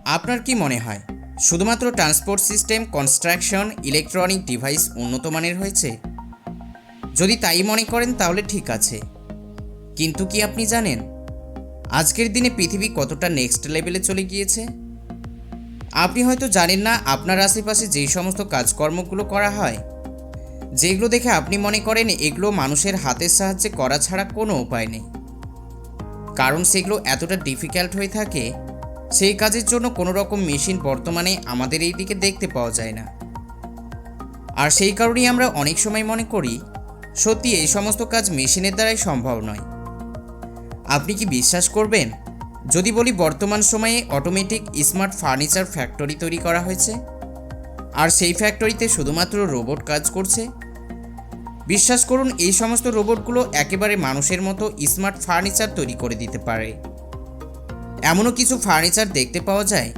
আপনার কি মনে হয় শুধুমাত্র transport system, construction, electronic device উন্নত মানের হয়েছে? যদি তাই মনে করেন তাহলে ঠিক আছে, কিন্তু কি আপনি জানেন আজকের দিনে পৃথিবী কতটা নেক্সট লেভেলে চলে গিয়েছে? আপনি হয়তো জানেন না আপনার আশেপাশে যেই সমস্ত কাজকর্মগুলো করা হয়, যেগুলো দেখে আপনি মনে করেন এগুলো মানুষের হাতের সাহায্যে করা ছাড়া কোনো উপায় নেই, কারণ সেগুলো এতটা ডিফিকাল্ট হয়ে থাকে, সেই কাজের জন্য কোনো রকম মেশিন বর্তমানে আমাদের এই দিকে দেখতে পাওয়া যায় না। আর সেই কারণেই আমরা অনেক সময় মনে করি সত্যি এই সমস্ত কাজ মেশিনের দ্বারাই সম্ভব নয়। আপনি কি বিশ্বাস করবেন যদি বলি বর্তমান সময়ে অটোমেটিক স্মার্ট ফার্নিচার ফ্যাক্টরি তৈরি করা হয়েছে, আর সেই ফ্যাক্টরিতে শুধুমাত্র রোবট কাজ করছে? বিশ্বাস করুন, এই সমস্ত রোবটগুলো একেবারে মানুষের মতো স্মার্ট ফার্নিচার তৈরি করে দিতে পারে। এমনও কিছু ফার্নিচার দেখতে পাওয়া যায়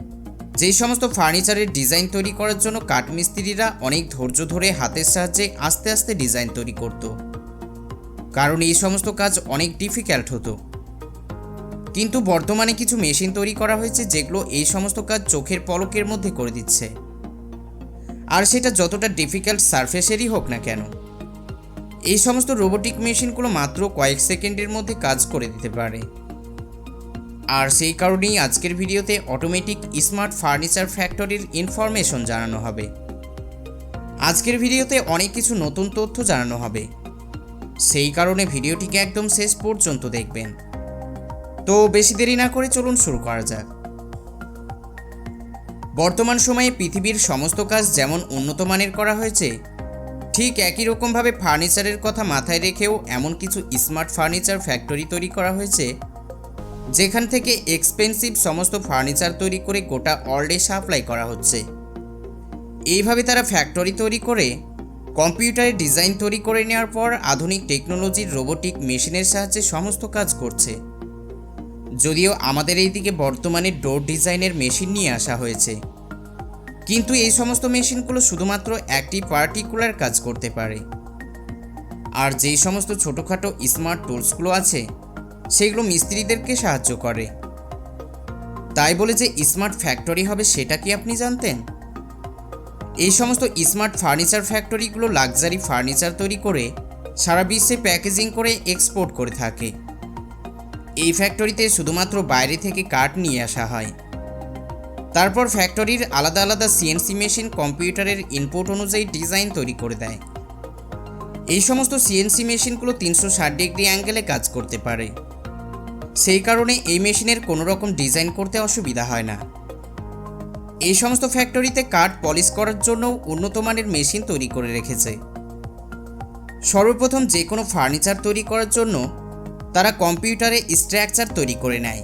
যেই সমস্ত ফার্নিচারের ডিজাইন তৈরি করার জন্য কাঠমিস্ত্রিরা অনেক ধৈর্য ধরে হাতের সাহায্যে আস্তে আস্তে ডিজাইন তৈরি করত, কারণ এই সমস্ত কাজ অনেক ডিফিকাল্ট হতো। কিন্তু বর্তমানে কিছু মেশিন তৈরি করা হয়েছে যেগুলো এই সমস্ত কাজ চোখের পলকের মধ্যে করে দিচ্ছে, আর সেটা যতটা ডিফিকাল্ট সারফেসেরই হোক না কেন। এই সমস্ত রোবোটিক মেশিনগুলো মাত্র কয়েক সেকেন্ডের মধ্যে কাজ করে দিতে পারে। আর সেই কারণেই আজকের ভিডিওতে অটোমেটিক স্মার্ট ফার্নিচার ফ্যাক্টরির ইনফরমেশন জানানো হবে। আজকের ভিডিওতে অনেক কিছু নতুন তথ্য জানানো হবে, সেই কারণে ভিডিওটিকে একদম শেষ পর্যন্ত দেখবেন। তো বেশি দেরি না করে চলুন শুরু করা যাক। বর্তমান সময়ে পৃথিবীর সমস্ত কাজ যেমন উন্নত মানের করা হয়েছে, ঠিক একই রকমভাবে ফার্নিচারের কথা মাথায় রেখেও এমন কিছু স্মার্ট ফার্নিচার ফ্যাক্টরি তৈরি করা হয়েছে যেখান থেকে এক্সপেন্সিভ সমস্ত ফার্নিচার তৈরি করে গোটা ওয়ার্ল্ডে সাপ্লাই করা হচ্ছে। এইভাবে তারা ফ্যাক্টরি তৈরি করে কম্পিউটারে ডিজাইন তৈরি করে নেওয়ার পর আধুনিক টেকনোলজির রোবোটিক মেশিনের সাহায্যে সমস্ত কাজ করছে। যদিও আমাদের এইদিকে বর্তমানে ডোর ডিজাইনের মেশিন নিয়ে আসা হয়েছে, কিন্তু এই সমস্ত মেশিনগুলো শুধুমাত্র একটি পার্টিকুলার কাজ করতে পারে। আর যেই সমস্ত ছোটোখাটো স্মার্ট টুলসগুলো আছে সেগুলো মিস্ত্রিদেরকে সাহায্য করে। তাই বলে যে স্মার্ট ফ্যাক্টরি হবে সেটা কি আপনি জানতেন? এই সমস্ত স্মার্ট ফার্নিচার ফ্যাক্টরিগুলো লাক্সারি ফার্নিচার তৈরি করে সারা বিশ্বে প্যাকেজিং করে এক্সপোর্ট করে থাকে। এই ফ্যাক্টরিতে শুধুমাত্র বাইরে থেকে কাঠ নিয়ে আসা হয়, তারপর ফ্যাক্টরির আলাদা আলাদা সিএনসি মেশিন কম্পিউটারের ইনপুট অনুযায়ী ডিজাইন তৈরি করে দেয়। এই সমস্ত সিএনসি মেশিনগুলো 360 ডিগ্রি অ্যাঙ্গেলে কাজ করতে পারে, সেই কারণে এই মেশিনের কোনো রকম ডিজাইন করতে অসুবিধা হয় না। এই সমস্ত ফ্যাক্টরিতে কাঠ পলিশ করার জন্য উন্নত মানের মেশিন তৈরি করে রেখেছে। সর্বপ্রথম যে কোনো ফার্নিচার তৈরি করার জন্য তারা কম্পিউটারে স্ট্রাকচার তৈরি করে নেয়,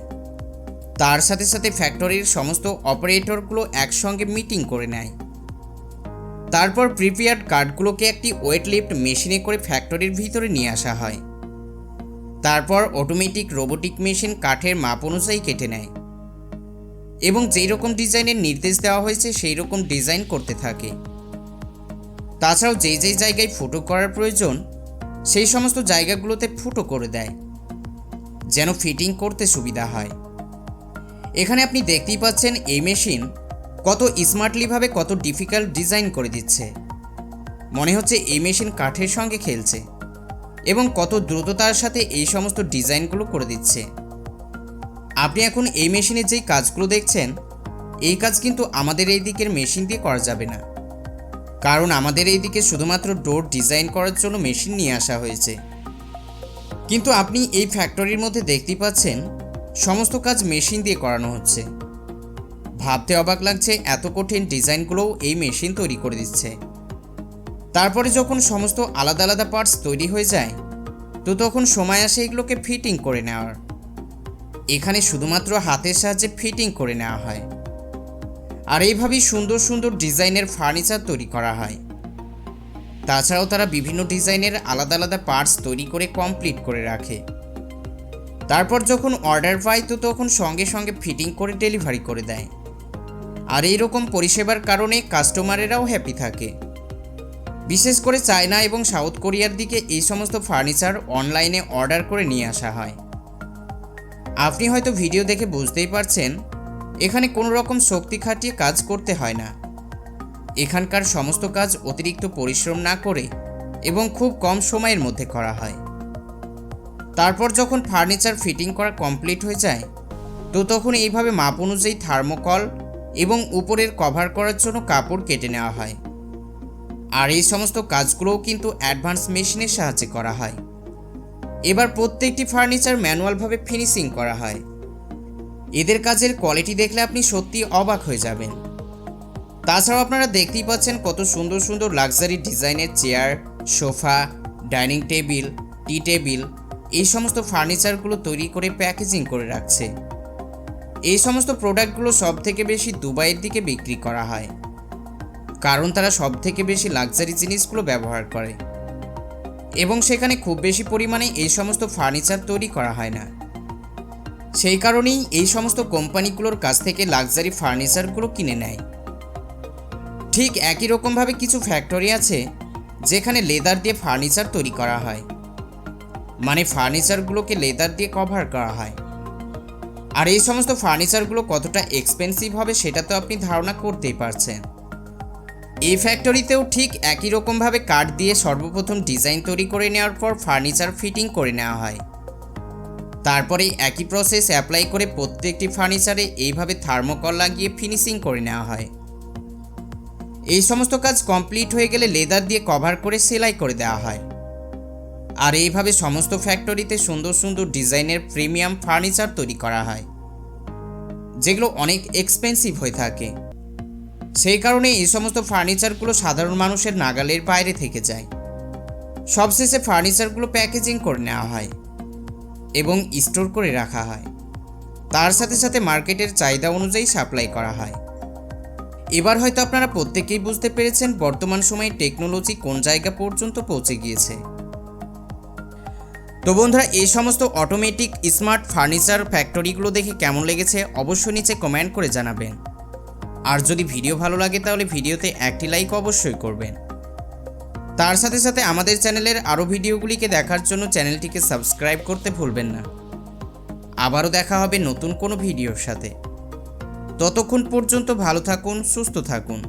তার সাথে সাথে ফ্যাক্টরির সমস্ত অপারেটরগুলো একসঙ্গে মিটিং করে নেয়। তারপর প্রিপেয়ার্ড কাঠগুলোকে একটি ওয়েট লিফট মেশিনে করে ফ্যাক্টরির ভিতরে নিয়ে আসা হয়। তারপর অটোমেটিক রোবোটিক মেশিন কাঠের মাপ অনুযায়ী কেটে নেয় এবং যেই রকম ডিজাইনের নির্দেশ দেওয়া হয়েছে সেই রকম ডিজাইন করতে থাকে। তাছাড়াও যেই যেই জায়গায় ফুটো করার প্রয়োজন সেই সমস্ত জায়গাগুলোতে ফুটো করে দেয়, যেন ফিটিং করতে সুবিধা হয়। এখানে আপনি দেখতেই পাচ্ছেন এই মেশিন কত স্মার্টলিভাবে কত ডিফিকাল্ট ডিজাইন করে দিচ্ছে। মনে হচ্ছে এই মেশিন কাঠের সঙ্গে খেলছে এবং কত দ্রুততার সাথে এই সমস্ত ডিজাইনগুলো করে দিচ্ছে। আপনি এখন এই মেশিনে যেই কাজগুলো দেখছেন এই কাজ কিন্তু আমাদের এই দিকের মেশিন দিয়ে করা যাবে না, কারণ আমাদের এই দিকে শুধুমাত্র ডোর ডিজাইন করার জন্য মেশিন নিয়ে আসা হয়েছে। কিন্তু আপনি এই ফ্যাক্টরির মধ্যে দেখতেই পাচ্ছেন সমস্ত কাজ মেশিন দিয়ে করানো হচ্ছে। ভাবতে অবাক লাগছে এত কঠিন ডিজাইনগুলোও এই মেশিন তৈরি করে দিচ্ছে। তারপরে যখন সমস্ত আলাদা আলাদা পার্টস তৈরি হয়ে যায় তো তখন সময় আসে এগুলোকে ফিটিং করে নেওয়ার। এখানে শুধুমাত্র হাতের সাহায্যে ফিটিং করে নেওয়া হয়, আর এইভাবেই সুন্দর সুন্দর ডিজাইনের ফার্নিচার তৈরি করা হয়। তাছাড়াও তারা বিভিন্ন ডিজাইনের আলাদা আলাদা পার্টস তৈরি করে কমপ্লিট করে রাখে। তারপর যখন অর্ডার পায় তো তখন সঙ্গে সঙ্গে ফিটিং করে ডেলিভারি করে দেয়। আর এইরকম পরিষেবার কারণে কাস্টমারেরাও হ্যাপি থাকে। বিশেষ করে চায়না এবং সাউথ কোরিয়ার দিকে এই সমস্ত ফার্নিচার অনলাইনে অর্ডার করে নিয়ে আসা হয়। আপনি হয়তো ভিডিও দেখে বুঝতেই পারছেন এখানে কোনো রকম শক্তি খাটিয়ে কাজ করতে হয় না। এখানকার সমস্ত কাজ অতিরিক্ত পরিশ্রম না করে এবং খুব কম সময়ের মধ্যে করা হয়। তারপর যখন ফার্নিচার ফিটিং করা কমপ্লিট হয়ে যায়, তো তখন এইভাবে মাপ অনুযায়ী থার্মোকল এবং উপরের কভার করার জন্য কাপড় কেটে নেওয়া হয়। আর এই সমস্ত কাজগুলোও কিন্তু অ্যাডভান্স মেশিনের সাহায্যে করা হয়। এবার প্রত্যেকটি ফার্নিচার ম্যানুয়ালভাবে ফিনিশিং করা হয়। এদের কাজের কোয়ালিটি দেখলে আপনি সত্যি অবাক হয়ে যাবেন। তাছাড়াও আপনারা দেখতেই পাচ্ছেন কত সুন্দর সুন্দর লাক্সারি ডিজাইনের চেয়ার, সোফা, ডাইনিং টেবিল, টি টেবিল, এই সমস্ত ফার্নিচারগুলো তৈরি করে প্যাকেজিং করে রাখছে। এই সমস্ত প্রোডাক্টগুলো সব থেকে বেশি দুবাইয়ের দিকে বিক্রি করা হয়, কারণ তারা সব থেকে বেশি লাক্সারি জিনিসগুলো ব্যবহার করে এবং সেখানে খুব বেশি পরিমাণে এই সমস্ত ফার্নিচার তৈরি করা হয় না। সেই কারণেই এই সমস্ত কোম্পানিগুলোর কাছ থেকে লাক্সারি ফার্নিচারগুলো কিনে নেয়। ঠিক একই রকমভাবে কিছু ফ্যাক্টরি আছে যেখানে লেদার দিয়ে ফার্নিচার তৈরি করা হয়, মানে ফার্নিচারগুলোকে লেদার দিয়ে কভার করা হয়। আর এই সমস্ত ফার্নিচারগুলো কতটা এক্সপেন্সিভ হবে সেটা তো আপনি ধারণা করতেই পারছেন। এই ফ্যাক্টরিতেও ঠিক একই রকমভাবে কাঠ দিয়ে সর্বপ্রথম ডিজাইন তৈরি করে নেওয়ার পর ফার্নিচার ফিটিং করে নেওয়া হয়। তারপরে একই প্রসেস অ্যাপ্লাই করে প্রত্যেকটি ফার্নিচারে এইভাবে থার্মোকল লাগিয়ে ফিনিশিং করে নেওয়া হয়। এই সমস্ত কাজ কমপ্লিট হয়ে গেলে লেদার দিয়ে কভার করে সেলাই করে দেওয়া হয়। আর এইভাবে সমস্ত ফ্যাক্টরিতে সুন্দর সুন্দর ডিজাইনের প্রিমিয়াম ফার্নিচার তৈরি করা হয়, যেগুলো অনেক এক্সপেন্সিভ হয়ে থাকে। সেই কারণে এই সমস্ত ফার্নিচারগুলো সাধারণ মানুষের নাগালের বাইরে থেকে যায়। সবশেষে ফার্নিচারগুলো প্যাকেজিং করে নেওয়া হয় এবং স্টোর করে রাখা হয়। তার সাথে সাথে মার্কেটের চাহিদা অনুযায়ী সাপ্লাই করা হয়। এবার হয়তো আপনারা প্রত্যেকেই বুঝতে পেরেছেন বর্তমান সময়ে টেকনোলজি কোন জায়গা পর্যন্ত পৌঁছে গিয়েছে। তো বন্ধুরা, এই সমস্ত অটোমেটিক স্মার্ট ফার্নিচার ফ্যাক্টরিগুলো দেখে কেমন লেগেছে অবশ্যই নিচে কমেন্ট করে জানাবেন। আর যদি ভিডিও ভালো লাগে তাহলে ভিডিওতে একটি লাইক অবশ্যই করবেন। তার সাথে সাথে আমাদের চ্যানেলের আরও ভিডিওগুলিকে দেখার জন্য চ্যানেলটিকে সাবস্ক্রাইব করতে ভুলবেন না। আবারও দেখা হবে নতুন কোনো ভিডিওর সাথে। ততক্ষণ পর্যন্ত ভালো থাকুন, সুস্থ থাকুন।